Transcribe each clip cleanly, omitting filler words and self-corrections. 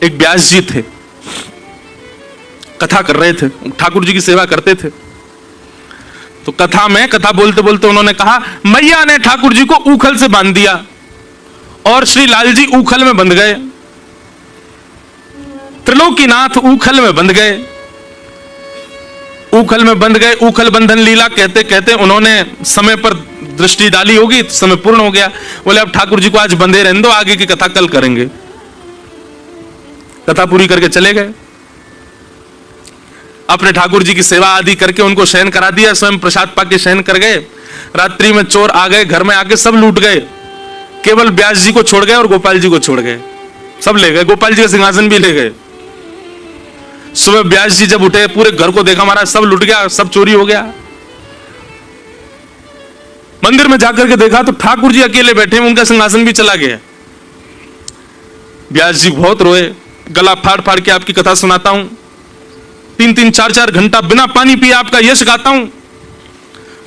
एक व्यास जी थे, कथा कर रहे थे, ठाकुर जी की सेवा करते थे। तो कथा बोलते बोलते उन्होंने कहा, मैया ने ठाकुर जी को ऊखल से बांध दिया और श्री लाल जी ऊखल में बंध गए, त्रिलोकीनाथ ऊखल में बंध गए, ऊखल में बंध गए। ऊखल बंधन लीला कहते कहते उन्होंने समय पर दृष्टि डाली होगी, तो समय पूर्ण हो गया। बोले अब ठाकुर जी को आज बंधे रहने दो, आगे की कथा कल करेंगे। कथा पूरी करके चले गए, अपने ठाकुर जी की सेवा आदि करके उनको शयन करा दिया, स्वयं प्रसाद पाके शयन कर गए। रात्रि में चोर आ गए, घर में आके सब लूट गए, केवल व्यास जी को छोड़ गए और गोपाल जी को छोड़ गए। सब ले गए, गोपाल जी का सिंहासन भी ले गए। सुबह व्यास जी जब उठे, पूरे घर को देखा, महाराज सब लूट गया, सब चोरी हो गया। मंदिर में जाकर के देखा तो ठाकुर जी अकेले बैठे, उनका सिंहासन भी चला गया। व्यास जी बहुत रोए, गला फाड़ फाड़ के आपकी कथा सुनाता हूं, 3-3, 4-4 घंटा बिना पानी पिए आपका यश गाता हूं।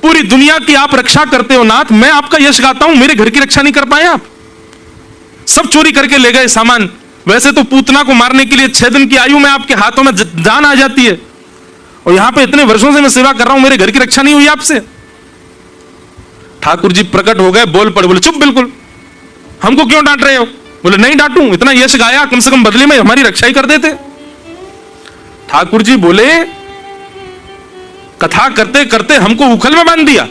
पूरी दुनिया की आप रक्षा करते हो नाथ, मैं आपका यश गाता हूं, मेरे घर की रक्षा नहीं कर पाए आप। सब चोरी करके ले गए सामान। वैसे तो पूतना को मारने के लिए 6 दिन की आयु में आपके हाथों में जान आ जाती है, और यहां पे इतने वर्षों से मैं सेवा कर रहा हूं, मेरे घर की रक्षा नहीं हुई आपसे। ठाकुर जी प्रकट हो गए, बोल पड़े, बोले चुप, बिल्कुल, हमको क्यों डांट रहे हो? बोले नहीं डांटूं, इतना यश गाया, कम से कम बदले में हमारी रक्षा ही कर देते। ठाकुर जी बोले कथा करते करते हमको उखल में बांध दिया,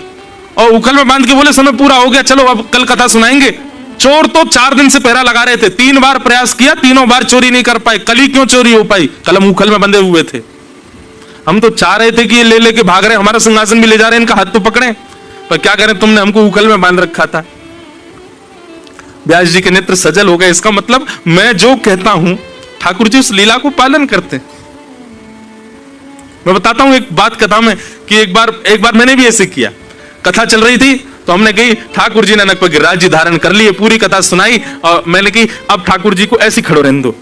और उखल में बांध के बोले समय पूरा हो गया, चलो अब कल कथा सुनाएंगे। चोर तो 4 दिन से पहरा लगा रहे थे, 3 बार प्रयास किया, तीनों बार चोरी नहीं कर पाए। कल ही क्यों चोरी हो पाई? कल हम उखल में बंधे हुए थे। हम तो चाह रहे थे कि ये ले लेके भाग रहे, हमारा सिंहासन भी ले जा रहे, इनका हाथ तो पकड़े, पर क्या करें, तुमने हमको उखल में बांध रखा था। व्यास जी के नेत्र सजल हो गए। इसका मतलब मैं जो कहता हूं ठाकुर जी उस लीला को पालन करते। मैं बताता हूं एक बात कथा में कि एक बार मैंने भी ऐसे किया। कथा चल रही थी तो हमने कही ठाकुर जी ने नक पर गिरिराज जी धारण कर लिए, पूरी कथा सुनाई, और मैंने कही अब ठाकुर जी को ऐसे खड़े रहने दो,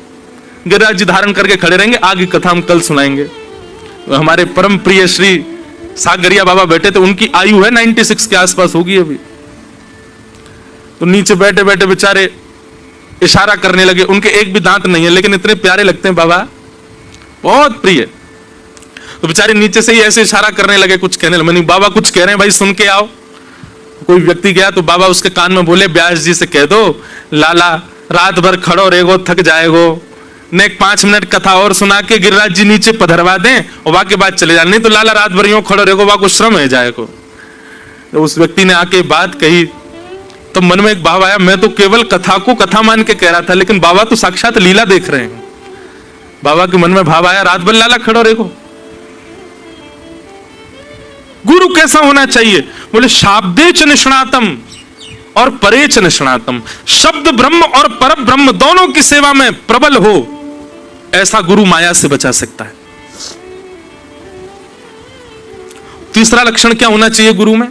गिरिराज जी धारण करके खड़े रहेंगे, आगे कथा हम कल सुनाएंगे। तो हमारे परम प्रिय श्री सागरिया बाबा बैठे थे, उनकी आयु है 96 के आसपास होगी अभी। तो नीचे बैठे बैठे बेचारे इशारा करने लगे, उनके एक भी दांत नहीं है लेकिन इतने प्यारे लगते हैं बाबा, बहुत प्रिय। तो बेचारे नीचे से ही ऐसे इशारा करने लगे, कुछ कहने लगे। मैंने बाबा कुछ कह रहे हैं भाई, सुन के आओ। कोई व्यक्ति गया तो बाबा उसके कान में बोले, व्यास जी से कह दो लाला रात भर खड़ो रहेगो, थक जाएगो, ने 5 मिनट कथा और सुना के गिरिराज जी नीचे पधरवा दें और वाके बाद चले जाने, नहीं तो लाला रात भर यूं खड़ो रहेगो, वाको श्रम है जाएगो। तो उस व्यक्ति ने आके बात कही तो मन में एक भाव आया, मैं तो केवल कथा को कथा मान के कह रहा था, लेकिन बाबा तो साक्षात लीला देख रहे हैं। बाबा के मन में भाव आया, रात भर लाला खड़ो रहेगो। गुरु कैसा होना चाहिए? बोले शाब्दे च निष्णातम और परे च निष्णातम, शब्द ब्रह्म और पर ब्रह्म दोनों की सेवा में प्रबल हो, ऐसा गुरु माया से बचा सकता है। तीसरा लक्षण क्या होना चाहिए गुरु में?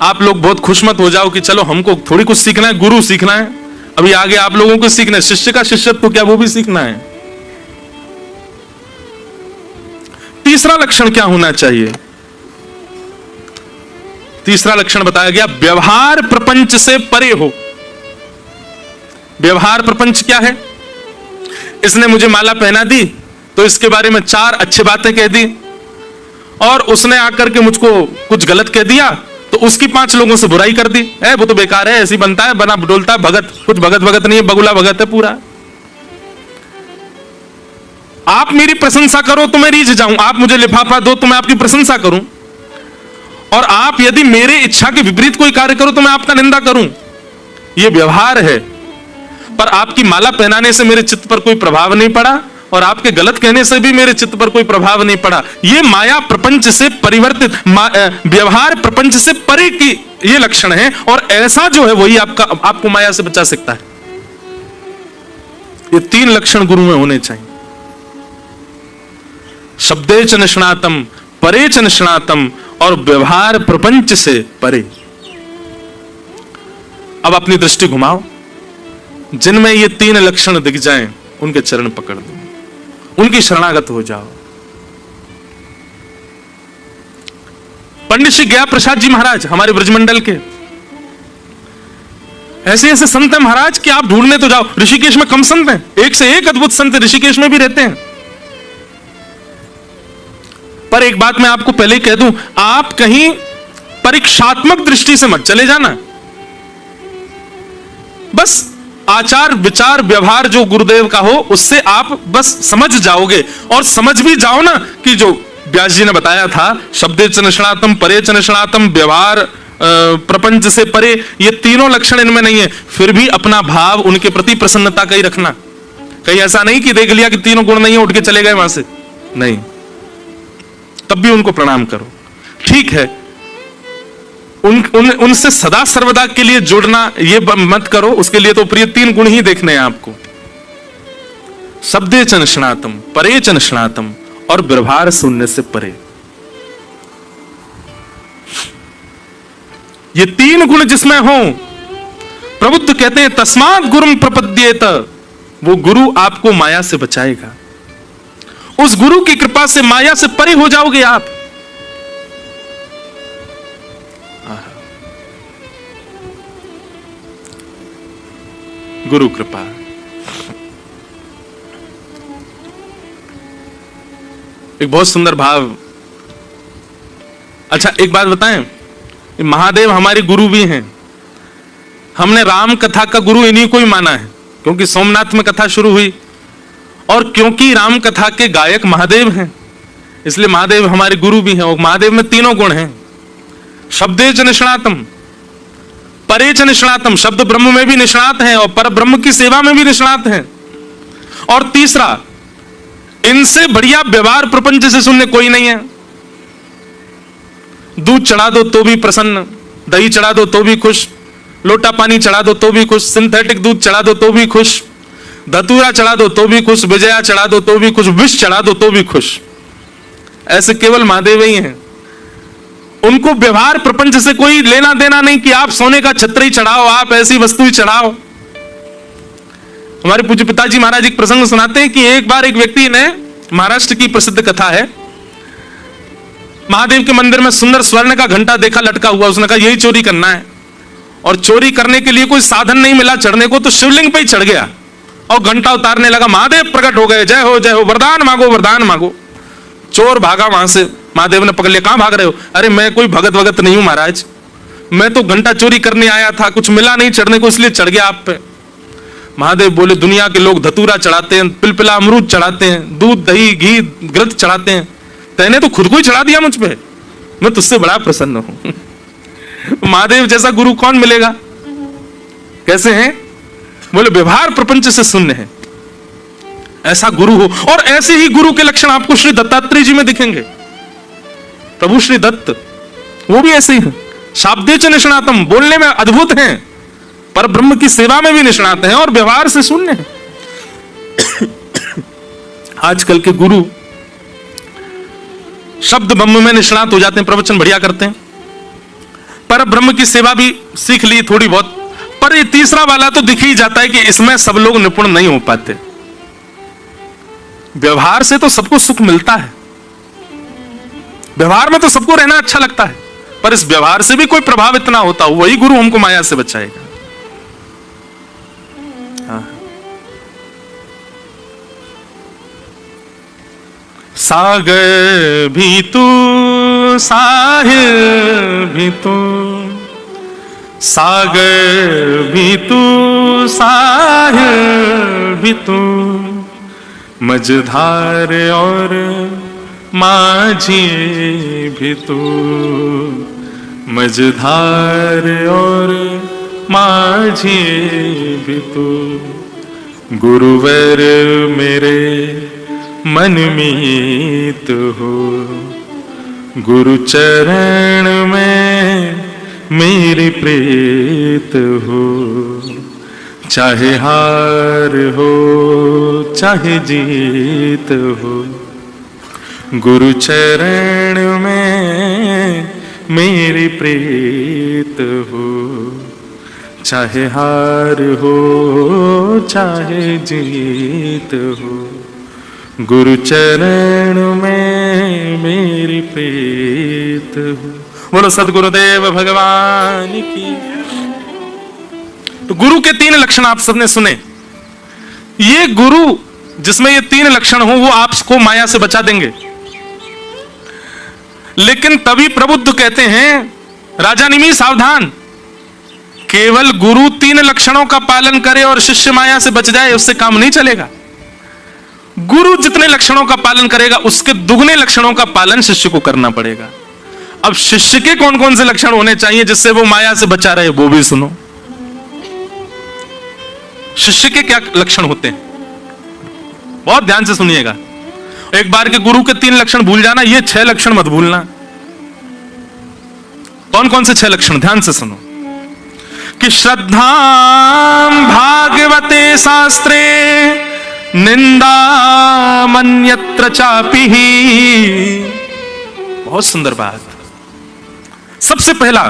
आप लोग बहुत खुश मत हो जाओ कि चलो हमको थोड़ी कुछ सीखना है, गुरु सीखना है, अभी आगे आप लोगों को सीखना है, शिष्य का शिष्यत्व क्या वो भी सीखना है। तीसरा लक्षण क्या होना चाहिए? तीसरा लक्षण बताया गया, व्यवहार प्रपंच से परे हो। व्यवहार प्रपंच क्या है? इसने मुझे माला पहना दी तो इसके बारे में 4 अच्छी बातें कह दी, और उसने आकर के मुझको कुछ गलत कह दिया तो उसकी 5 लोगों से बुराई कर दी, वो तो बेकार है, ऐसी बनता है, बना डोलता है, भगत, कुछ भगत नहीं है, बगुला भगत है पूरा। आप मेरी प्रशंसा करो तो मैं रीझ जाऊं, आप मुझे लिफाफा दो तो मैं आपकी प्रशंसा करूं, और आप यदि मेरे इच्छा के विपरीत कोई कार्य करो तो मैं आपका निंदा करूं। यह व्यवहार है। पर आपकी माला पहनाने से मेरे चित्त पर कोई प्रभाव नहीं पड़ा, और आपके गलत कहने से भी मेरे चित्त पर कोई प्रभाव नहीं पड़ा। यह माया प्रपंच से परिवर्तित, व्यवहार प्रपंच से परे की यह लक्षण है, और ऐसा जो है वही आपको माया से बचा सकता है। ये 3 लक्षण गुरु में होने चाहिए। शब्दे च निष्णातम, परे च निष्णातम, और व्यवहार प्रपंच से परे। अब अपनी दृष्टि घुमाओ, जिनमें ये 3 लक्षण दिख जाएं उनके चरण पकड़ दो, उनकी शरणागत हो जाओ। पंडित श्री गया प्रसाद जी महाराज हमारे ब्रजमंडल के, ऐसे ऐसे संत हैं महाराज कि आप ढूंढने तो जाओ, ऋषिकेश में कम संत हैं, एक से एक अद्भुत संत ऋषिकेश में भी रहते हैं। पर एक बात मैं आपको पहले ही कह दूं, आप कहीं परीक्षात्मक दृष्टि से मत चले जाना। बस आचार विचार व्यवहार जो गुरुदेव का हो उससे आप बस समझ जाओगे, और समझ भी जाओ ना कि जो व्यास जी ने बताया था, शब्दे च निष्णातम परे च निष्णातम, व्यवहार प्रपंच से परे, ये तीनों लक्षण इनमें नहीं है, फिर भी अपना भाव उनके प्रति प्रसन्नता का ही रखना। कहीं ऐसा नहीं कि देख लिया कि तीनों गुण नहीं है, उठ के चले गए वहां से, नहीं, तब भी उनको प्रणाम करो। ठीक है, उनसे सदा सर्वदा के लिए जुड़ना ये मत करो, उसके लिए तो प्रिय तीन गुण ही देखने हैं आपको, शब्दे च निष्णातम परे च निष्णातम, और व्यवहार सुनने से परे। ये तीन गुण जिसमें हो, प्रबुद्ध कहते हैं तस्मात् गुरुम प्रपद्येत, वो गुरु आपको माया से बचाएगा। उस गुरु की कृपा से माया से परे हो जाओगे आप। गुरु कृपा। एक बहुत सुंदर भाव। अच्छा एक बात बताएं, महादेव हमारे गुरु भी हैं। हमने राम कथा का गुरु इन्हीं को ही माना है, क्योंकि सोमनाथ में कथा शुरू हुई, और क्योंकि राम कथा के गायक महादेव हैं, इसलिए महादेव हमारे गुरु भी हैं। और महादेव में तीनों गुण हैं, शब्दे च निष्णातम परे च निष्णातम, शब्द ब्रह्म में भी निष्णात हैं और पर ब्रह्म की सेवा में भी निष्णात हैं। और तीसरा, इनसे बढ़िया व्यवहार प्रपंच से सुनने कोई नहीं है। दूध चढ़ा दो तो भी प्रसन्न, दही चढ़ा दो तो भी खुश, लोटा पानी चढ़ा दो तो भी खुश, सिंथेटिक दूध चढ़ा दो तो भी खुश, धतूरा चढ़ा दो तो भी खुश, विजया चढ़ा दो तो भी खुश, विष चढ़ा दो तो भी खुश। ऐसे केवल महादेव ही हैं। उनको व्यवहार प्रपंच से कोई लेना देना नहीं कि आप सोने का छत्र ही चढ़ाओ, आप ऐसी वस्तु ही चढ़ाओ। हमारे पूज्य पिताजी महाराज एक प्रसंग सुनाते हैं कि एक बार एक व्यक्ति ने, महाराष्ट्र की प्रसिद्ध कथा है, महादेव के मंदिर में सुंदर स्वर्ण का घंटा देखा लटका हुआ। उसने कहा यही चोरी करना है, और चोरी करने के लिए कोई साधन नहीं मिला चढ़ने को, तो शिवलिंग पे ही चढ़ गया और घंटा उतारने लगा। महादेव प्रकट हो गए, जय हो वरदान मांगो वरदान मांगो। चोर भागा वहां से, महादेव ने पकड़ लिया, कहां भाग रहे हो? अरे मैं कोई भगत वगत नहीं हूं महाराज, मैं तो घंटा चोरी करने आया था, कुछ मिला नहीं चढ़ने को, इसलिए चढ़ गया आप पे। महादेव बोले दुनिया के लोग धतूरा चढ़ाते हैं, पिलपिला अमरूद चढ़ाते हैं, दूध दही घी घृत चढ़ाते हैं, तैने तो खुद को ही चढ़ा दिया मुझ पे, मैं तुझसे बड़ा प्रसन्न हूं। महादेव जैसा गुरु कौन मिलेगा? कैसे हैं? बोले व्यवहार प्रपंच से शून्य है, ऐसा गुरु हो। और ऐसे ही गुरु के लक्षण आपको श्री दत्तात्रेय जी में दिखेंगे। प्रभु श्री दत्त वो भी ऐसे ही हैं, शाब्दे च निष्णातम, बोलने में अद्भुत हैं, पर ब्रह्म की सेवा में भी निष्णात हैं और व्यवहार से शून्य हैं। आजकल के गुरु शब्द ब्रह्म में निष्णात हो जाते हैं, प्रवचन बढ़िया करते हैं, पर ब्रह्म की सेवा भी सीख ली थोड़ी बहुत, पर ये तीसरा वाला तो दिख ही जाता है कि इसमें सब लोग निपुण नहीं हो पाते। व्यवहार से तो सबको सुख मिलता है, व्यवहार में तो सबको रहना अच्छा लगता है, पर इस व्यवहार से भी कोई प्रभाव इतना होता हो, वही गुरु हमको माया से बचाएगा। सागर भी तू साहिल भी तू, सागर भी तू साहिल भी तू, मझधार और माझी भी तू, मझधार और माझी भी तू, गुरुवर मेरे मन मीत हो, गुरु चरण में मेरी प्रीत हो, चाहे हार हो चाहे जीत हो, गुरु चरण में मेरी प्रीत हो, चाहे हार हो चाहे जीत हो, गुरु चरण में मेरी प्रीत हो। बोलो सद्गुरुदेव भगवान की। तो गुरु के 3 लक्षण आप सबने सुने। ये गुरु जिसमें ये 3 लक्षण हो वो आपको माया से बचा देंगे। लेकिन तभी प्रबुद्ध कहते हैं, राजा निमि सावधान, केवल गुरु 3 लक्षणों का पालन करे और शिष्य माया से बच जाए उससे काम नहीं चलेगा। गुरु जितने लक्षणों का पालन करेगा उसके दुगने लक्षणों का पालन शिष्य को करना पड़ेगा। अब शिष्य के कौन कौन से लक्षण होने चाहिए जिससे वो माया से बचा रहे, वो भी सुनो। शिष्य के क्या लक्षण होते हैं, बहुत ध्यान से सुनिएगा। एक बार के गुरु के 3 लक्षण भूल जाना, ये 6 लक्षण मत भूलना। कौन कौन से 6 लक्षण, ध्यान से सुनो। कि श्रद्धा भागवते शास्त्रे निंदा मन्यत्र चापि। बहुत सुंदर बात। सबसे पहला,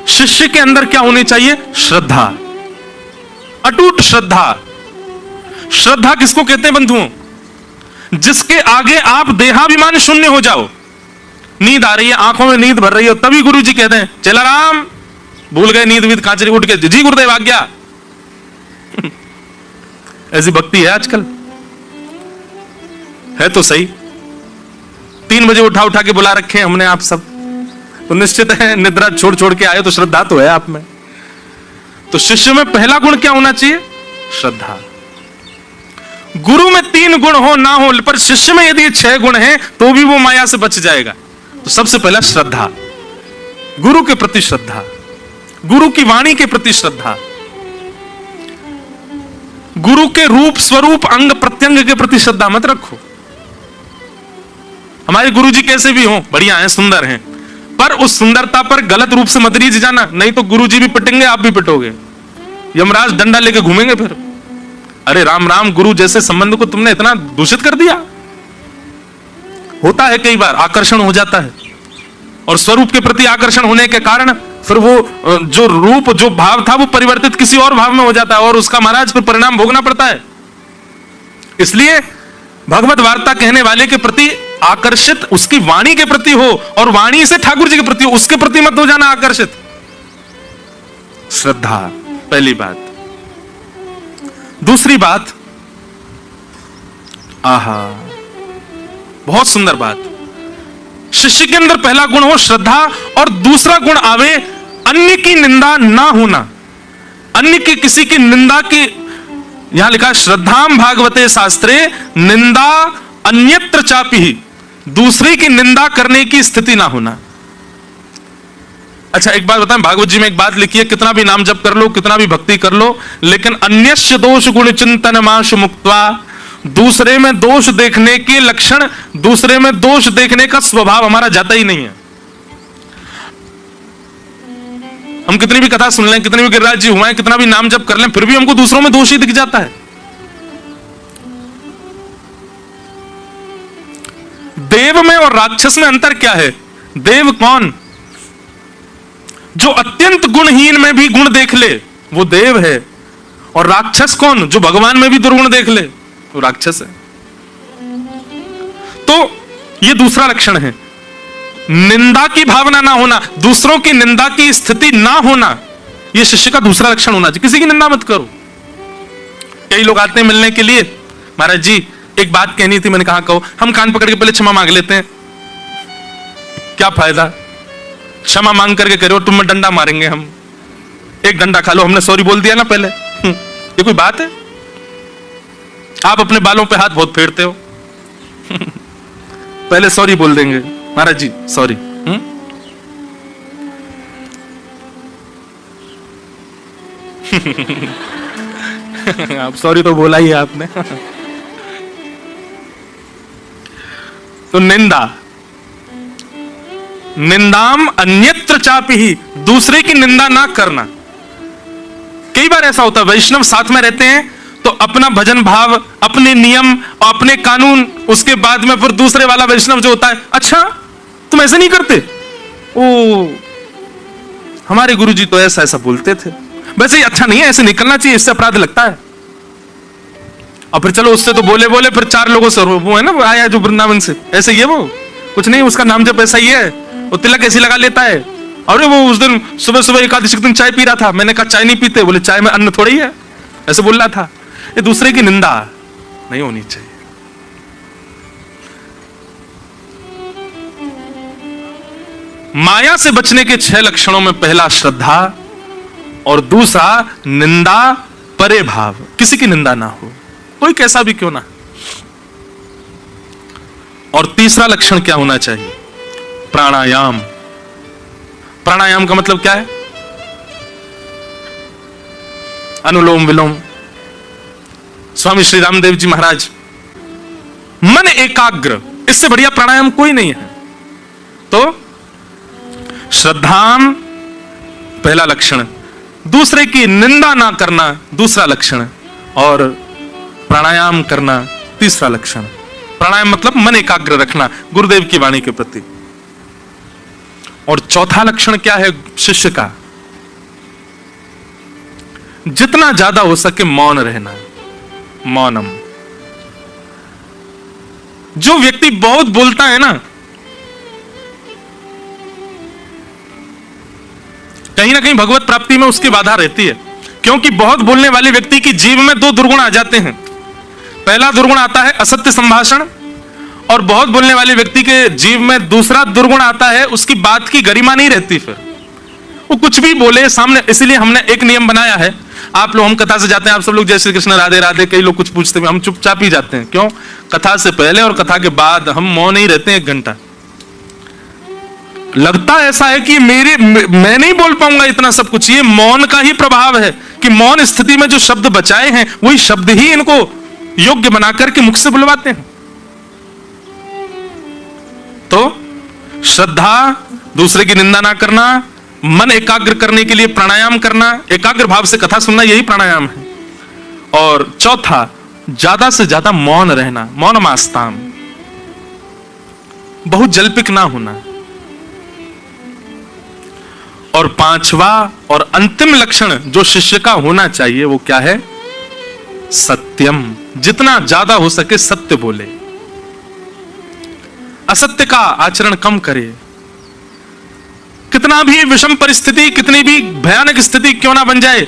शिष्य के अंदर क्या होनी चाहिए? श्रद्धा, अटूट श्रद्धा। श्रद्धा किसको कहते हैं बंधुओं? जिसके आगे आप देहाभिमान शून्य हो जाओ। नींद आ रही है, आंखों में नींद भर रही हो, तभी गुरु जी कहते हैं चला राम, भूल गए नींद वीद कांचरी, उठ के जी गुरुदेव आज्ञा। ऐसी भक्ति है आजकल, है तो सही। 3 बजे उठा के बुला रखे हैं हमने आप सब, तो निश्चित है निद्रा छोड़ छोड़ के आए, तो श्रद्धा तो है आप में। तो शिष्य में पहला गुण क्या होना चाहिए? श्रद्धा। गुरु में 3 गुण हो ना हो, पर शिष्य में यदि 6 गुण हैं तो भी वो माया से बच जाएगा। तो सबसे पहला श्रद्धा, गुरु के प्रति श्रद्धा, गुरु की वाणी के प्रति श्रद्धा, गुरु के रूप स्वरूप अंग प्रत्यंग के प्रति श्रद्धा मत रखो। हमारे गुरु जी कैसे भी हो, बढ़िया हैं, सुंदर हैं, पर उस सुंदरता पर गलत रूप से मत रीझ जाना, नहीं तो गुरु जी भी पिटेंगे, आप भी पिटोगे, यमराज डंडा लेके घूमेंगे फिर। अरे राम राम, गुरु जैसे संबंध को तुमने इतना दूषित कर दिया। होता है कई बार, आकर्षण हो जाता है, और स्वरूप के प्रति आकर्षण होने के कारण फिर वो जो रूप जो भाव था वो परिवर्तित किसी और भाव में हो जाता है, और उसका महाराज फिर परिणाम भोगना पड़ता है। इसलिए भगवत वार्ता कहने वाले के प्रति आकर्षित उसकी वाणी के प्रति हो, और वाणी से ठाकुर जी के प्रति हो, उसके प्रति मत हो जाना आकर्षित। श्रद्धा पहली बात। दूसरी बात, आहा बहुत सुंदर बात, शिष्य के अंदर पहला गुण हो श्रद्धा, और दूसरा गुण आवे अन्य की निंदा ना होना। अन्य की किसी की निंदा की, यहां लिखा श्रद्धाम भागवते शास्त्रे निंदा अन्यत्र चापि, दूसरे की निंदा करने की स्थिति ना होना। अच्छा एक बात बताएं, भागवत जी में एक बात लिखी है, कितना भी नाम जप कर लो, कितना भी भक्ति कर लो, लेकिन अन्यस्य दोष गुण चिंतन माश मुक्त्वा, दूसरे में दोष देखने के लक्षण, दूसरे में दोष देखने का स्वभाव हमारा जाता ही नहीं है। हम कितनी भी कथा सुन लें, कितने भी गिरिराज जी हुए, कितना भी नाम जप कर लें, फिर भी हमको दूसरों में दोष ही दिख जाता है। देव में और राक्षस में अंतर क्या है? देव कौन? जो अत्यंत गुणहीन में भी गुण देख ले वो देव है, और राक्षस कौन? जो भगवान में भी दुर्गुण देख ले वो राक्षस है। तो ये दूसरा लक्षण है, निंदा की भावना ना होना, दूसरों की निंदा की स्थिति ना होना, यह शिष्य का दूसरा लक्षण होना चाहिए। किसी की निंदा मत करो। कई लोग आते हैं मिलने के लिए, महाराज जी एक बात कहनी थी, मैंने कहा कहो। हम कान पकड़ के पहले क्षमा मांग लेते हैं, क्या फायदा, क्षमा मांग करके करो, तुम में डंडा मारेंगे हम। एक डंडा खा लो, हमने सॉरी बोल दिया ना पहले। ये कोई बात है? आप अपने बालों पे हाथ बहुत फेरते हो। पहले सॉरी बोल देंगे, महाराज जी सॉरी। आप सॉरी तो बोला ही है आपने। तो निंदा, निंदाम अन्यत्र चापि, दूसरे की निंदा ना करना। कई बार ऐसा होता है, वैष्णव साथ में रहते हैं तो अपना भजन भाव, अपने नियम, अपने कानून, उसके बाद में फिर दूसरे वाला वैष्णव जो होता है, अच्छा तुम ऐसे नहीं करते, ओ हमारे गुरुजी तो ऐसा ऐसा बोलते थे, वैसे ही अच्छा नहीं है, ऐसे निकलना चाहिए, इससे अपराध लगता है। और फिर चलो उससे तो बोले बोले फिर 4 लोगों से, वो है ना वो आया जो वृंदावन से, ऐसे ये वो कुछ नहीं, उसका नाम जब ऐसा ही है, वो तिलक ऐसी लगा लेता है, अरे वो उस दिन सुबह सुबह एकादशी के दिन चाय पी रहा था। मैंने कहा चाय नहीं पीते। बोले चाय में अन्न थोड़ी है, ऐसे बोल रहा था। ये दूसरे की निंदा नहीं होनी चाहिए। माया से बचने के 6 लक्षणों में पहला श्रद्धा, और दूसरा निंदा परे भाव, किसी की निंदा ना हो, कोई कैसा भी क्यों ना। और तीसरा लक्षण क्या होना चाहिए? प्राणायाम। प्राणायाम का मतलब क्या है? अनुलोम विलोम। स्वामी श्री रामदेव जी महाराज, मन एकाग्र, इससे बढ़िया प्राणायाम कोई नहीं है। तो श्रद्धाम पहला लक्षण, दूसरे की निंदा ना करना दूसरा लक्षण, और प्राणायाम करना तीसरा लक्षण। प्राणायाम मतलब मन एकाग्र रखना गुरुदेव की वाणी के प्रति। और चौथा लक्षण क्या है शिष्य का? जितना ज्यादा हो सके मौन रहना, मौनम। जो व्यक्ति बहुत बोलता है ना कहीं भगवत प्राप्ति में उसकी बाधा रहती है, क्योंकि बहुत बोलने वाले व्यक्ति की जीव में 2 दुर्गुण आ जाते हैं। पहला दुर्गुण आता है असत्य संभाषण, और बहुत बोलने वाले व्यक्ति के जीव में दूसरा दुर्गुण आता है, उसकी बात की गरिमा नहीं रहती, फिर वो कुछ भी बोले सामने। इसलिए हमने एक नियम बनाया है, आप लोग, हम कथा से जाते हैं, आप सब लोग जय श्री कृष्ण राधे राधे, कई लोग कुछ पूछते हैं, हम चुपचाप ही जाते हैं। क्यों? कथा से पहले और कथा के बाद हम मौन ही रहते हैं 1 घंटा। लगता ऐसा है कि मैं नहीं बोल पाऊंगा इतना सब कुछ। ये मौन का ही प्रभाव है कि मौन स्थिति में जो शब्द बचाए हैं वही शब्द ही इनको योग्य बनाकर के मुख से बुलवाते हैं। तो श्रद्धा, दूसरे की निंदा ना करना, मन एकाग्र करने के लिए प्राणायाम करना, एकाग्र भाव से कथा सुनना, यही प्राणायाम है। और चौथा, ज्यादा से ज्यादा मौन रहना, मौनमास्ताम, बहुत जल्पिक ना होना। और पांचवा और अंतिम लक्षण जो शिष्य का होना चाहिए वो क्या है? सत्यम। जितना ज्यादा हो सके सत्य बोले, असत्य का आचरण कम करे। कितना भी विषम परिस्थिति, कितनी भी भयानक स्थिति क्यों ना बन जाए,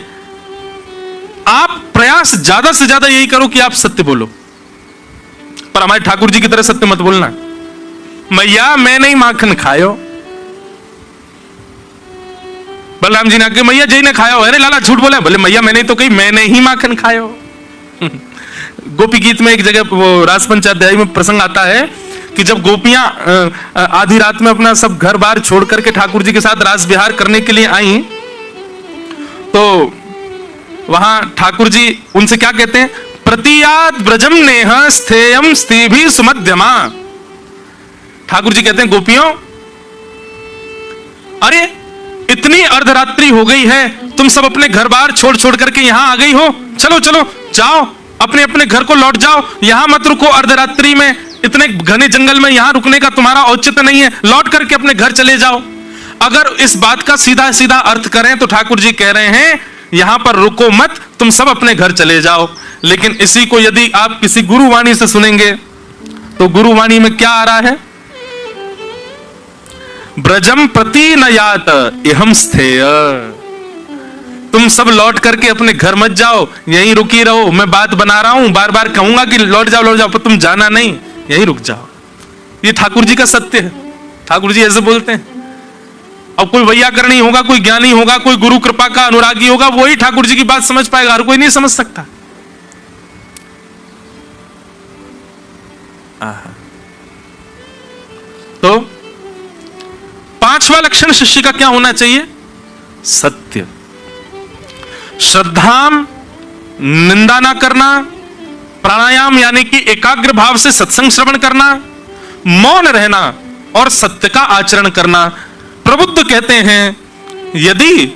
आप प्रयास ज्यादा से ज्यादा यही करो कि आप सत्य बोलो। पर हमारे ठाकुर जी की तरह सत्य मत बोलना। मैया मैं नहीं माखन खायो। बलराम जी ने आके मैया जय ने खायो। अरे लाला झूठ बोला। बोले मैया मैंने तो कही, मैंने ही माखन खायो। गोपी गीत में एक जगह वो रास पंचाध्याय में प्रसंग आता है कि जब गोपियां आधी रात में अपना सब घर बार छोड़ करके ठाकुर जी के साथ रास विहार करने के लिए आई, तो वहां ठाकुर जी उनसे क्या कहते हैं? प्रतियात ब्रजम नेह स्थेयम स्थिभि सुमध्यमा। ठाकुर जी कहते हैं गोपियों, अरे इतनी अर्धरात्रि हो गई है, तुम सब अपने घर बार छोड़ छोड़ करके यहां आ गई हो। चलो चलो जाओ, अपने अपने घर को लौट जाओ, यहां मत रुको अर्धरात्रि में, इतने घने जंगल में यहां रुकने का तुम्हारा औचित्य नहीं है, लौट करके अपने घर चले जाओ। अगर इस बात का सीधा सीधा अर्थ करें तो ठाकुर जी कह रहे हैं यहां पर रुको मत, तुम सब अपने घर चले जाओ। लेकिन इसी को यदि आप किसी गुरुवाणी से सुनेंगे तो गुरुवाणी में क्या आ रहा है? ब्रजम प्रति न यात इहम स्थेय। तुम सब लौट करके अपने घर मत जाओ, यहीं रुकी रहो। मैं बात बना रहा हूं, बार बार कहूंगा कि लौट जाओ, पर तुम जाना नहीं, यहीं रुक जाओ। ये ठाकुर जी का सत्य है। ठाकुर जी ऐसे बोलते हैं। अब कोई वैयाकरणी होगा, कोई ज्ञानी होगा, कोई गुरु कृपा का अनुरागी होगा, वही ठाकुर जी की बात समझ पाएगा, हर कोई नहीं समझ सकता। तो पांचवा लक्षण शिष्य का क्या होना चाहिए? सत्य। श्रद्धाम, निंदा ना करना, प्राणायाम यानी कि एकाग्र भाव से सत्संग श्रवण करना, मौन रहना और सत्य का आचरण करना। प्रबुद्ध कहते हैं यदि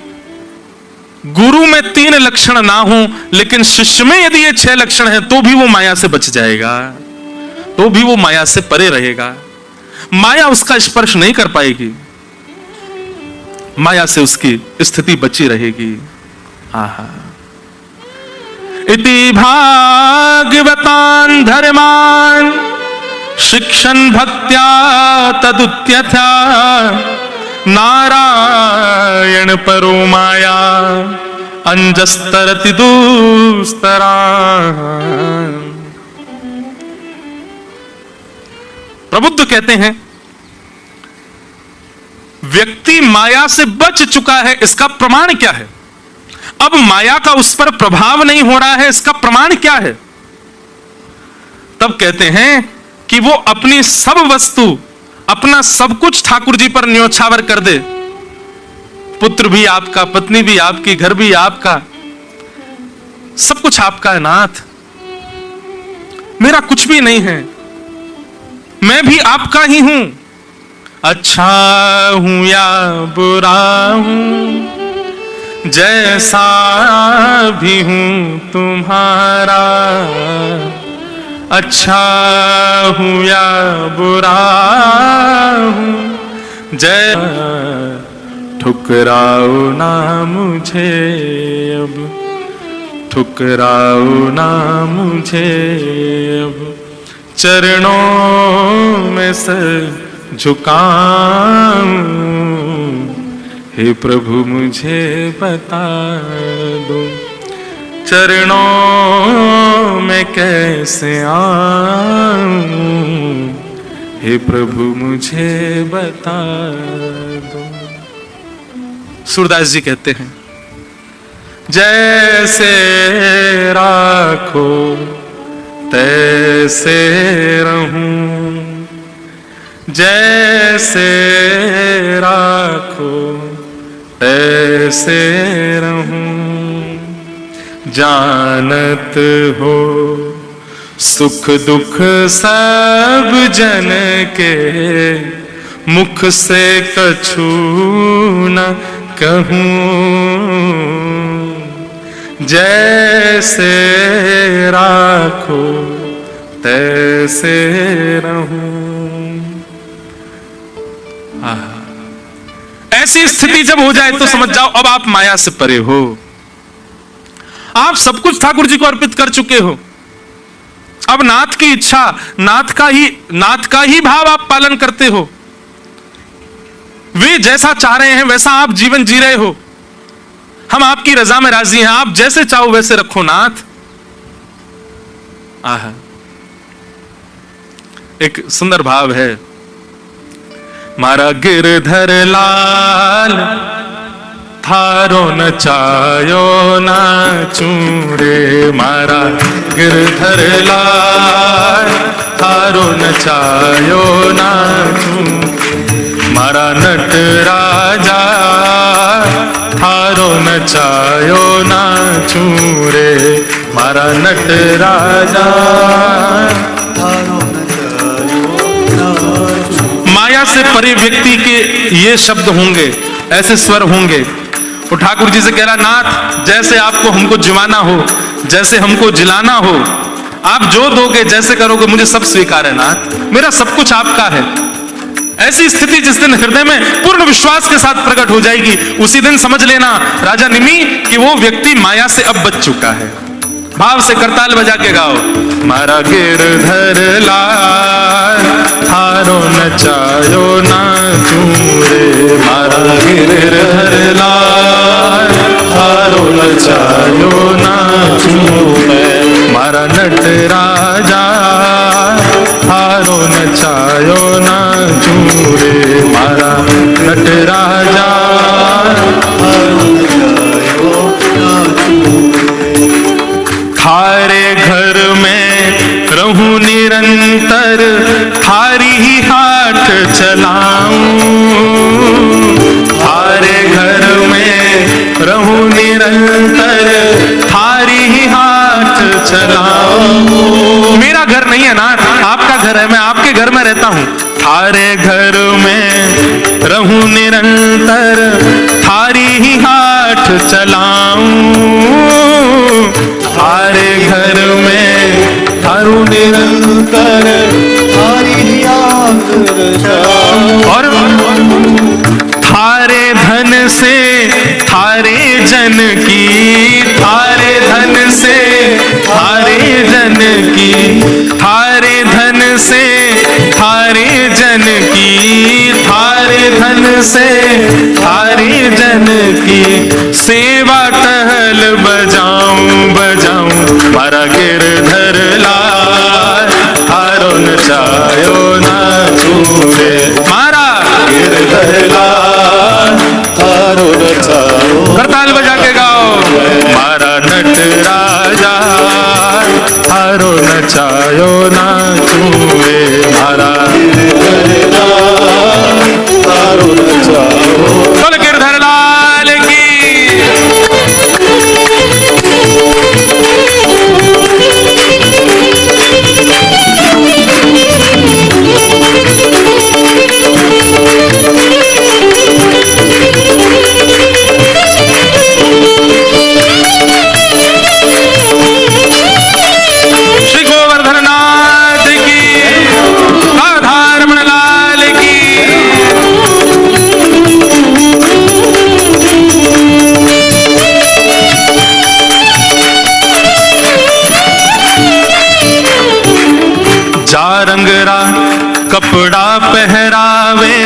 गुरु में 3 लक्षण ना हो लेकिन शिष्य में यदि ये 6 लक्षण है तो भी वो माया से बच जाएगा, तो भी वो माया से परे रहेगा। माया उसका स्पर्श नहीं कर पाएगी, माया से उसकी स्थिति बची रहेगी। आहा। इति भागवतान धर्मान शिक्षण भक्त्या तदुत्यथा नारायण परो माया अंजस्तरति दुस्तरा। प्रबुद्ध कहते हैं व्यक्ति माया से बच चुका है, इसका प्रमाण क्या है? अब माया का उस पर प्रभाव नहीं हो रहा है, इसका प्रमाण क्या है? तब कहते हैं कि वो अपनी सब वस्तु, अपना सब कुछ ठाकुर जी पर न्योछावर कर दे। पुत्र भी आपका, पत्नी भी आपकी, घर भी आपका, सब कुछ आपका है नाथ, मेरा कुछ भी नहीं है, मैं भी आपका ही हूं। अच्छा हूं या बुरा हूं, जैसा भी हूं तुम्हारा। अच्छा हूं या बुरा हूं, जय ठुकराओ ना मुझे अब, ठुकराओ ना मुझे अब, चरणों में सर झुकाऊं। हे प्रभु मुझे बता दो, चरणों में कैसे आऊं। हे प्रभु मुझे बता दो। सूरदास जी कहते हैं जैसे राखो तैसे रहूं, जैसे राखो तैसे रहूं। जानत हो सुख दुख सब जन के, मुख से कछु न कहूं। जैसे राखो तैसे रहूं। ऐसी स्थिति जब हो जाए तो समझ जाओ अब आप माया से परे हो, आप सब कुछ ठाकुर जी को अर्पित कर चुके हो। अब नाथ की इच्छा, नाथ का ही भाव आप पालन करते हो। वे जैसा चाह रहे हैं वैसा आप जीवन जी रहे हो। हम आपकी रजा में राजी हैं, आप जैसे चाहो वैसे रखो नाथ। आहा, एक सुंदर भाव है। मारा गिरधर लाल थारो नचायो नाचूं रे। मारा गिरधर लाल थारो नचायो नाचूं। मारा नट राजा थारो नचायो नाचूं रे। मारा नट राजा थारो माया से परे व्यक्ति के ये शब्द होंगे, ऐसे स्वर होंगे। वो ठाकुर जी से कह रहा नाथ जैसे आपको हमको जिवाना हो, जैसे हमको जिलाना हो, आप जो दोगे जैसे करोगे मुझे सब स्वीकार है नाथ, मेरा सब कुछ आपका है। ऐसी स्थिति जिस दिन हृदय में पूर्ण विश्वास के साथ प्रकट हो जाएगी, उसी दिन समझ लेना राजा निमि कि वो व्यक्ति माया से अब बच चुका है। भाव से करताल बजा के गाओ। मारा गिरधर लाल थारो नचायो नाचूं रे। मारा गिरधर लाल थारो नचायो नाचूं रे। मारा नट राजा थारो नचायो नाचूं रे। मारा नट राजा थारे घर में रहूं निरंतर, थारी ही हाथ चलाऊं। थारे घर में रहूं निरंतर, थारी ही हाथ चलाऊं। मेरा घर नहीं है ना, आपका घर है, मैं आपके घर में रहता हूं। थारे घर में रहूं निरंतर, थारी ही हाथ चलाऊं। थारे घर में थारू निरंतर, थारी ही हाथ चलाऊं। और थारे धन से थारे जन की, थारे धन से थारे जन की, थारे धन से थारे जन की, थारे धन से थारे जन की सेवा टहल बजाऊं बजाऊं। मारा गिरधर लाल थारो नचायो नाचूं रे। मारा गिरधर लाल थारो नचायो। करताल बजा के गाओ। मारा नट राजा थारो नचायो नाचूं रे। मारा गिरधर लाल थारो नचायो। बोल गिरधर लाल की। श्री गोवर्धन नाथ की। राधारमण लाल की। जा रंगरा कपड़ा पहरावे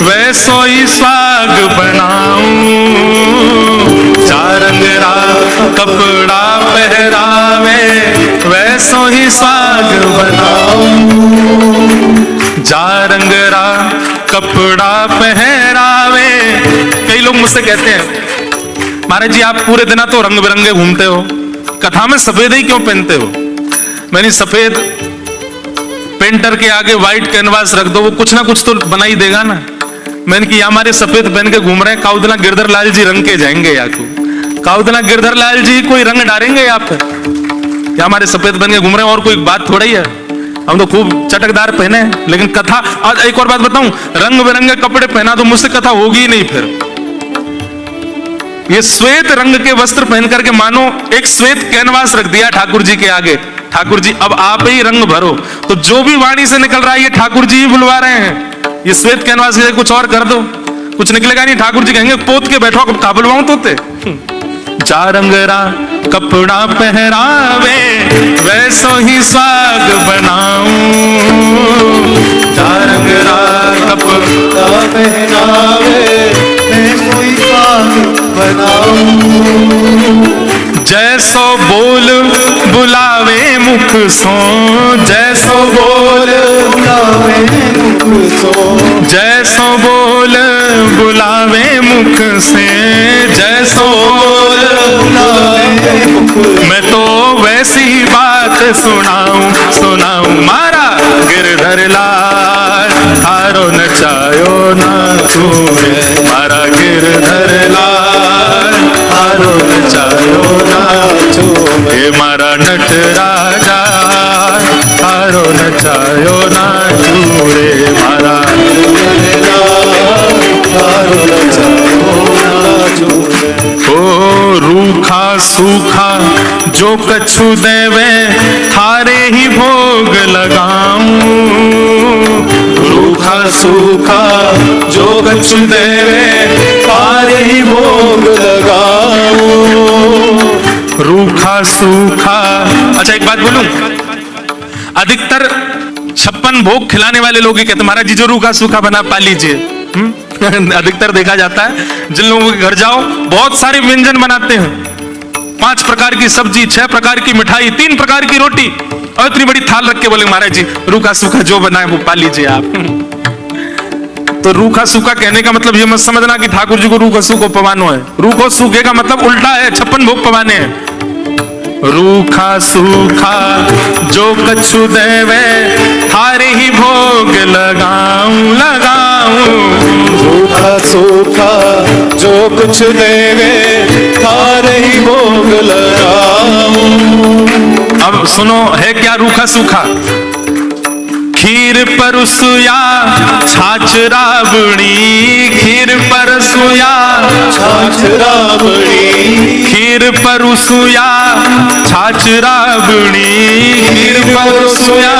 वैसो ही स्वाग बनाऊं। जा रंगरा कपड़ा पहरावे वैसो ही स्वाग बनाऊं। जा रंगरा कपड़ा पहरावे। कई लोग मुझसे कहते हैं महाराज जी आप पूरे दिन तो रंग बिरंगे घूमते हो, कथा में सफेद ही क्यों पहनते हो? मैंने सफेद पेंटर के आगे व्हाइट कैनवास रख दो, वो कुछ ना कुछ तो बना ही देगा ना। मैंने कि हमारे सफेद पहन के घूम रहे हैं, काउदला गिरधर लाल जी रंग के जाएंगे या काउदला गिरधर लाल जी कोई रंग डालेंगे आप पर? या हमारे सफेद पहन के घूम रहे हैं और कोई बात थोड़ा ही है। हम तो खूब चटकदार पहने, लेकिन कथा। आज एक और बात बताऊं, रंग बिरंगे कपड़े पहना तो मुझसे कथा होगी ही नहीं। फिर ये श्वेत रंग के वस्त्र पहन करके मानो एक श्वेत कैनवास रख दिया ठाकुर जी के आगे। ठाकुर जी अब आप ही रंग भरो, तो जो भी वाणी से निकल रहा है ये ठाकुर जी ही बुलवा रहे हैं। ये श्वेत कैनवास से कुछ और कर दो, कुछ निकलेगा नहीं। ठाकुर जी कहेंगे पोत के बैठो, कब का बुलवाऊं तोते। जा रंगरा कपड़ा पहरावे वैसो ही स्वाग बनाऊं। जा रंगरा कपड़ा पहरावे वैसो ही स्वाग बनाऊं। जैसो बोल बुलावे मुख सो, जैसो बोल बुलावे मुख सो। जैसो बोल बुलावे मुख से, जैसो बोल बुलावे मुख। मैं तो वैसी बात सुनाऊं सुनाऊं। मारा गिरधर लाल थारो नचायो नाचूं रे। मारा गिरधर लाल थारो नचायो नाचूं रे। मारा नट राजा थारो नचायो नाचूं रे। मारा गिरधर लाल थारो नचायो नाचूं रे। ओ रूखा सूखा जो कछु देवे थारे ही भोग लगाऊं। रूखा सूखा जो कछु देवे थारे ही भोग लगाऊं। रूखा सूखा। अच्छा एक बात बोलूं, अधिकतर 56 भोग खिलाने वाले लोग ही कहते महाराज जी जो रूखा सूखा बना पा लीजिए। अधिकतर देखा जाता है जिन लोगों के घर जाओ बहुत सारे व्यंजन बनाते हैं, 5 प्रकार की सब्जी, 6 प्रकार की मिठाई, 3 प्रकार की रोटी, और इतनी बड़ी थाल रख के बोले महाराज जी रूखा सूखा जो बनाए वो पा लीजिए आप। तो रूखा सूखा कहने का मतलब ये मत समझना कि ठाकुर जी को रूखा सूखो पवानो है। रूखो सूखे का मतलब उल्टा है, 56 भोग पवाने हैं। रूखा सूखा जो कछु देवे थारे ही भोग लगाऊं लगाऊं। रूखा सूखा जो कुछ देवे थारे ही भोग लगाऊं। अब सुनो है क्या रूखा सूखा? खीर परसुया छाछ राबड़ी, खीर परसुया छाछ राबड़ी। खीर परसुया छाछ राबड़ी, खीर परसुया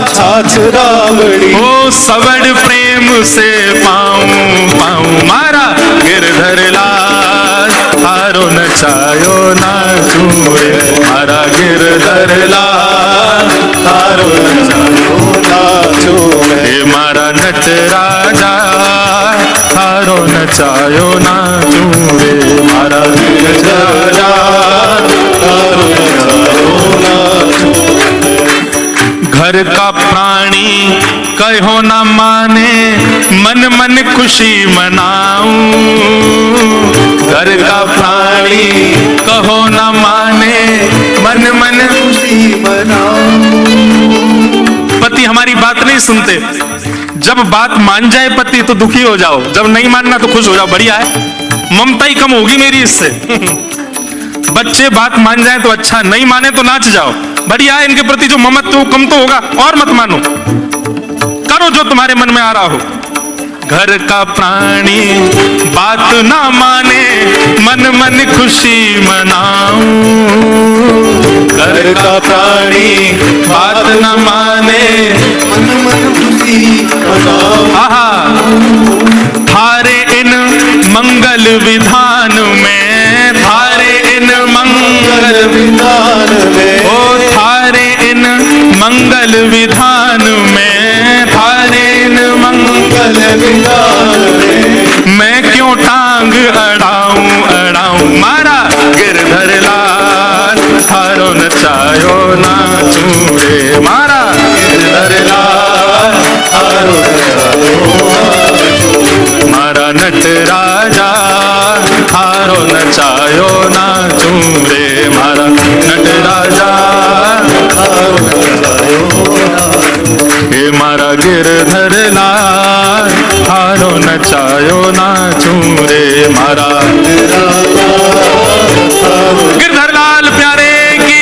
छाछ राबड़ी। ओ सवड़ प्रेम से पाऊं पाऊं। मारा गिरधर लाल थारो नचायो नाचूं रे। मारा गिरधर लाल थारो नचायो नाचूं रे। मारा नट राजा नचायो नाचूं रे मारा राजा, थारो नचायो नाचूं। घर का प्राणी कहो न माने, मन मन खुशी मनाऊं। घर का प्राणी कहो न माने, मन मन खुशी मनाऊं। पति हमारी बात नहीं सुनते, जब बात मान जाए पति तो दुखी हो जाओ, जब नहीं मानना तो खुश हो जाओ, बढ़िया है, ममता ही कम होगी मेरी इससे। बच्चे बात मान जाए तो अच्छा, नहीं माने तो नाच जाओ, बढ़िया है, इनके प्रति जो ममत्व वो कम तो होगा, और मत मानो, करो जो तुम्हारे मन में आ रहा हो। घर का प्राणी बात ना माने, मन मन खुशी मनाऊं। घर का प्राणी बात न माने, मन मन खुशी मनाऊं। आहा, थारे इन मंगल विधान में, थारे इन मंगल विधान में, ओ थारे इन मंगल विधान में, थारे इन मंगल विधान में, मैं क्यों टांग अड़ाऊं अड़ाऊं। मारा गिरधर लाल, थारो नचायो नाचूं रे मारा गिरधर लाल, थारो नचायो नाचूं। मारा नट राजा, थारो नचायो नाचूं रे मारा नट राजा, थारो नचायो नाचूं। हे मारा गिरधर लाल, थारो नचायो नाचूं रे मारा गिरधर लाल प्यारे की।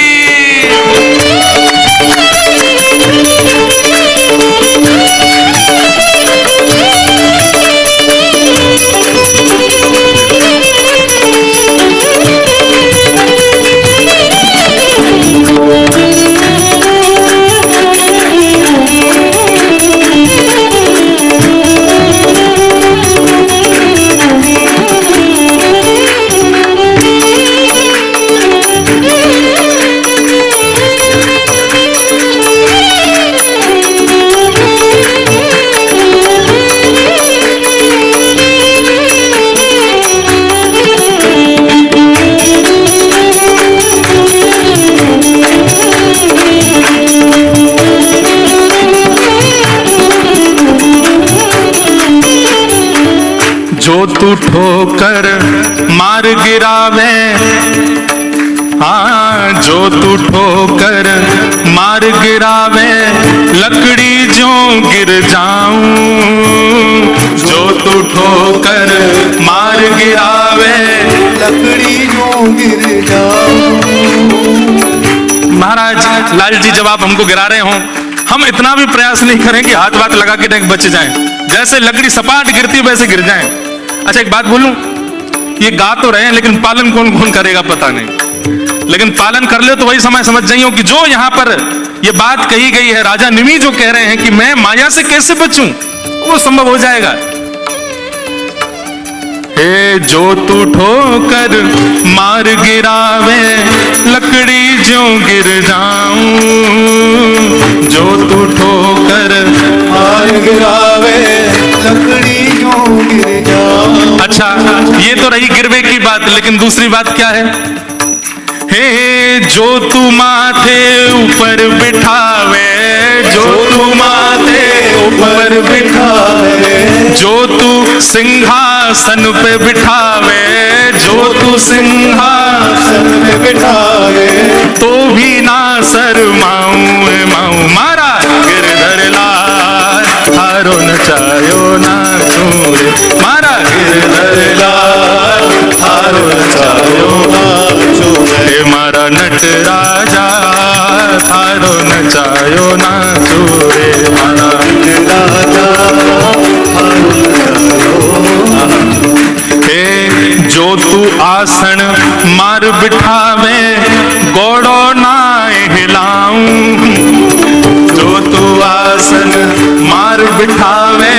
जो तू ठोकर मार गिरावे, हाँ जो तू ठोकर मार गिरावे, लकड़ी जो गिर जाऊं। जो तू ठोकर मार गिरावे, लकड़ी जो गिर जाऊं। महाराज लाल जी जब आप हमको गिरा रहे हो, हम इतना भी प्रयास नहीं करें कि हाथ वाथ लगा के टैंक बच जाएं, जैसे लकड़ी सपाट गिरती वैसे गिर जाएं। अच्छा एक बात बोलूं, ये गा तो रहे हैं लेकिन पालन कौन कौन करेगा पता नहीं, लेकिन पालन कर ले तो वही समय समझ जाइयो कि जो यहाँ पर ये बात कही गई है, राजा निमि जो कह रहे हैं कि मैं माया से कैसे बचूं, वो संभव हो जाएगा। हे जो तू ठोकर मार गिरावे, लकड़ी जो गिर जाऊं। जो तू ठोकर मार गिरावे, लकड़ी जो गिर जाऊं। अच्छा ये तो रही गिरवे की बात, लेकिन दूसरी बात क्या है? हे जो तू माथे ऊपर बिठावे, जो तू माथे ऊपर बिठावे, जो तू सिंहासन पे बिठावे, जो तू सिंहासन पे बिठावे, तो भी ना शर्माऊं माऊं। मारा गिरधर लाल, थारो नचायो नाचूं रे मारा गिरधर लाल, थारो नचायो नाचूं रे मारा नट राजा, थारो नचायो नाचूं रे मारा नट राजा, थारो नचायो। हे जो तू आसन मार बिठावे, गोड़ो ना हिलाऊं। जो तू आसन मार बिठावे,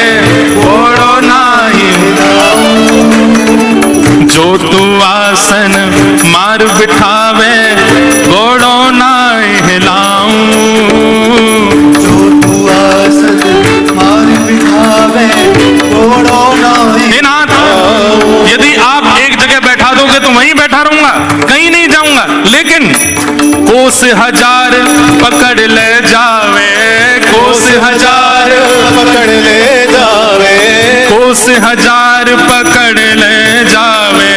गोड़ो ना हिलाऊं। जो तू आसन मार बिठावे, गोड़ो ना हिलाऊं। जो तू आसन मार बिठावे, गोड़ो ना हिलाऊं। हजार पकड़ ले जावे, कोस हजार पकड़ ले जावे, कोस हजार पकड़ ले जावे,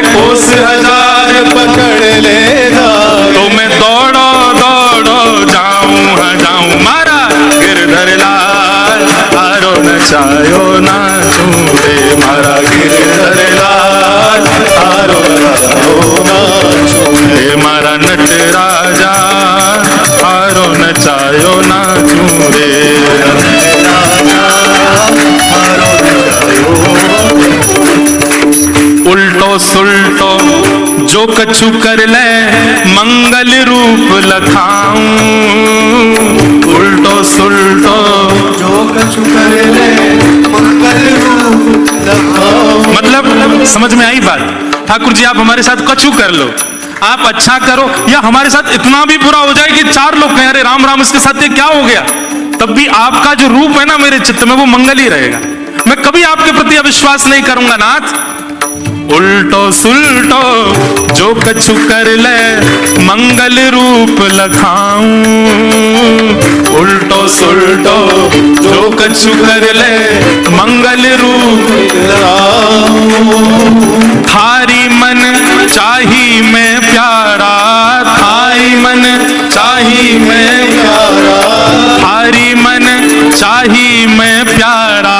कोस हजार पकड़ ले जावे। तो मैं दौड़ो दौड़ो जाऊं मारा गिरधर लाल, हारो नचायो नाचूं रे मारा गिरधर लाल, हारो नचायो नाचूं रे मारा नट राजा, हारो नचायो नाचूं रे उल्टो सुल्टो जो कछु कर ले मंगल रूप लखाऊं, उल्टो सुल्टो जो कछु कर ले मंगल रूप लखाऊं। मतलब समझ में आई बात? ठाकुर जी आप हमारे साथ कछु कर लो, आप अच्छा करो, या हमारे साथ इतना भी बुरा हो जाए कि चार लोग कहें अरे राम राम इसके साथ ये क्या हो गया, तब भी आपका जो रूप है ना मेरे चित्त में वो मंगल ही रहेगा। मैं कभी आपके प्रति अविश्वास नहीं करूंगा नाथ। उल्टो सुल्टो जो कछु कर ले मंगल रूप लखाऊं, उल्टो सुल्टो जो कछु कर ले मंगल रूप लखाऊं। थारी मन चाही मैं प्यारा, थारी मन चाही मैं प्यारा, थारी मन चाही मैं प्यारा,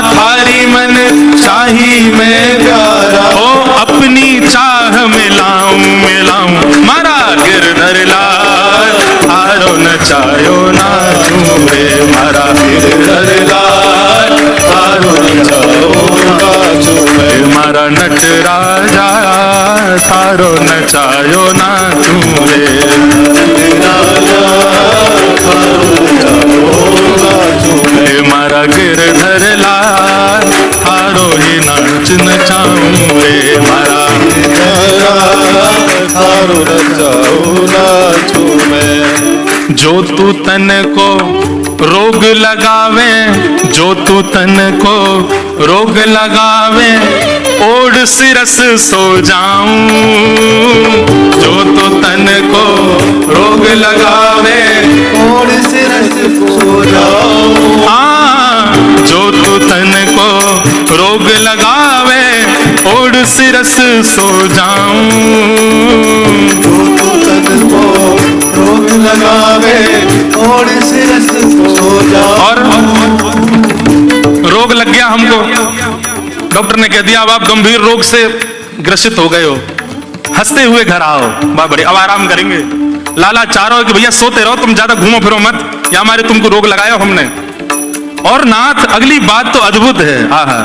थारी मन चाही मैं प्यारा। ओ अपनी चाह मिलाऊं मिलाऊं मारा गिरधर लाल, हारो नचायो नाचूं रे मारा गिरधर लाल, हारो नचायो नाचूं रे मारा नट राजा, हारो नचायो नाचूं रे मारा गिरधर लाल, हारो ही नाच नचाऊं रे मारा हारो नचाऊं नाचूं मैं। जो तू तन को रोग लगावे, जो तू तन को रोग लगावे, ओढ़ सिरस सो जाऊं, जो तू तन को रोग लगावे, ओढ़ सिरस सो जाऊं। हाँ जो तू तन को रोग लगावे, ओढ़ सिरस सो जाऊं, जो तू तन को रोग लगावे, ओढ़ सिरस सो जाऊं। और रोग लग गया हमको, डॉक्टर ने कह दिया अब आप गंभीर रोग से ग्रसित हो गए हो, हंसते हुए घर आओ, बहुत बढ़िया, अब आराम करेंगे। लाला चाह रहा हो कि भैया सोते रहो, तुम ज्यादा घूमो फिरो मत, या हमारे तुमको रोग लगाया हमने। और नाथ अगली बात तो अद्भुत है, आहा,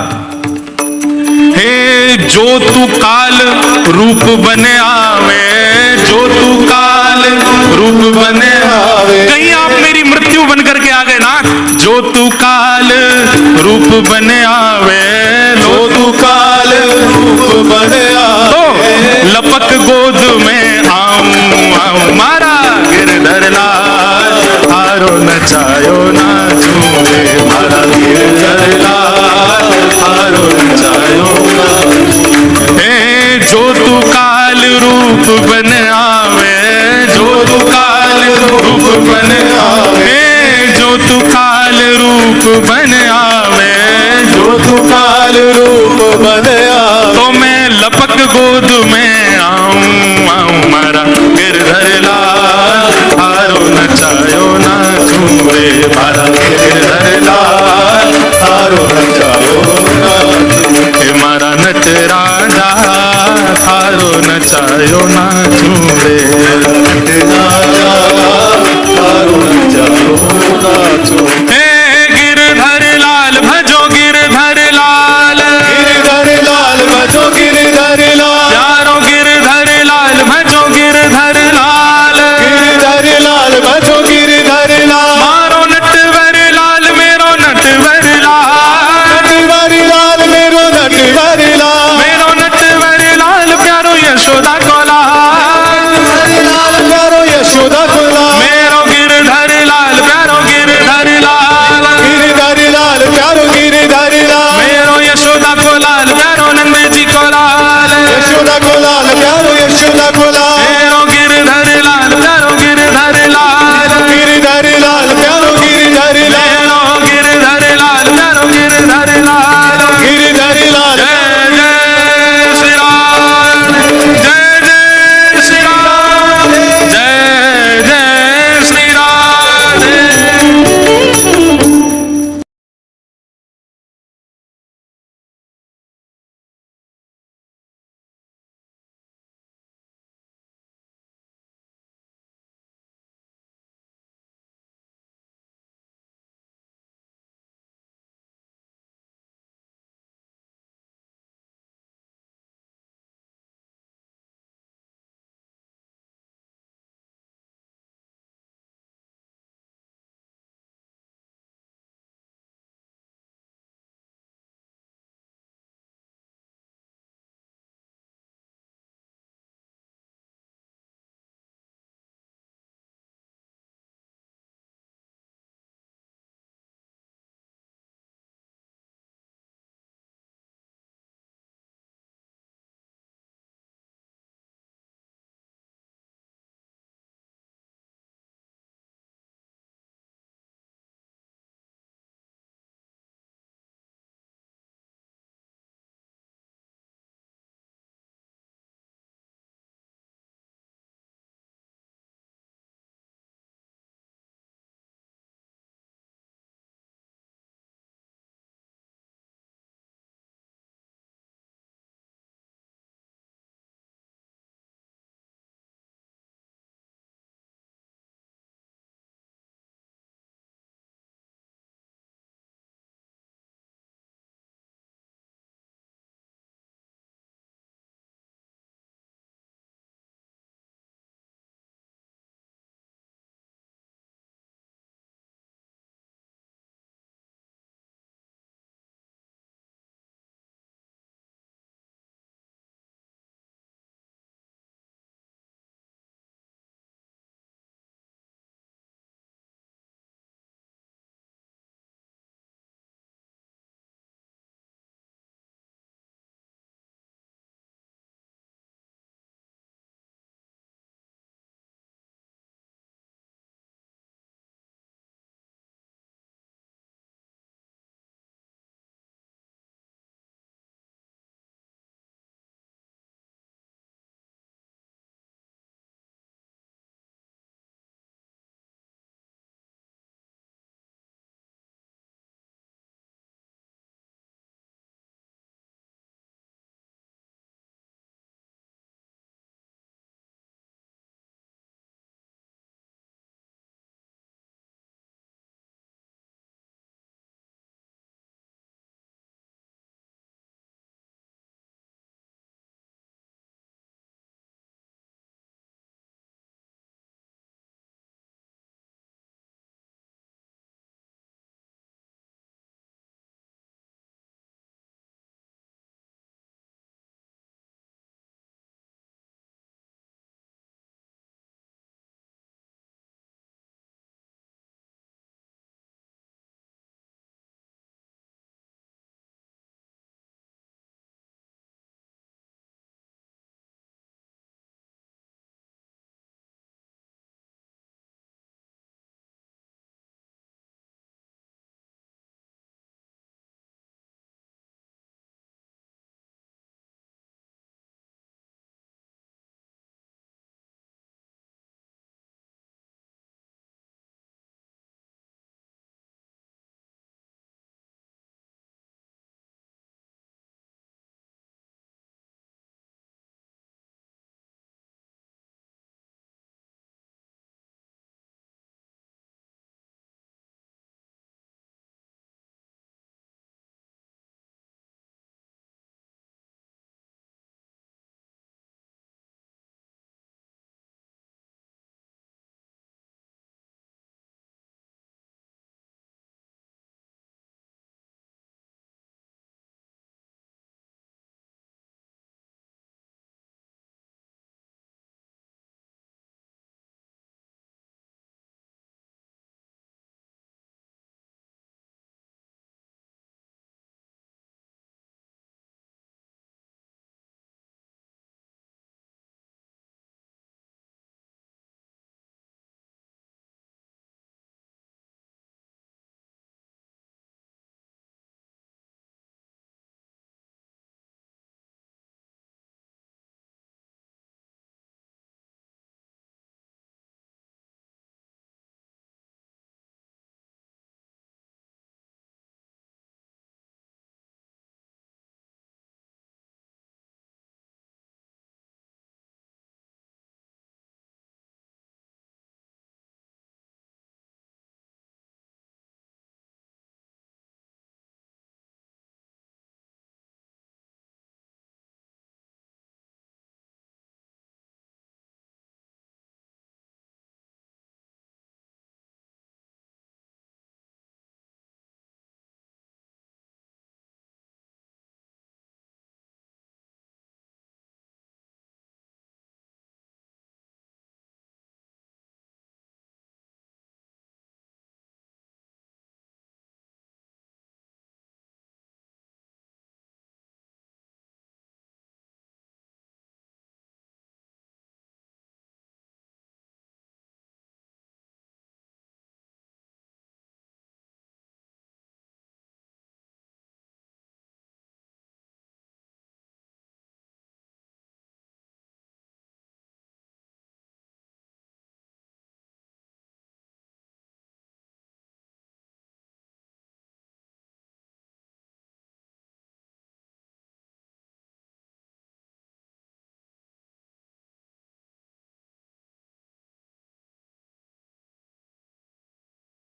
हे जो तू काल रूप बने आवे, जो तू काल रूप बने आवे, कहीं आप मेरी मृत्यु बन करके आ गए नाथ। जो तू काल रूप बने आवे, जो तू काल रूप बने आवे, तो लपक गोद में आऊं आऊं मारा गिरधर लाल, हारो नचायो ना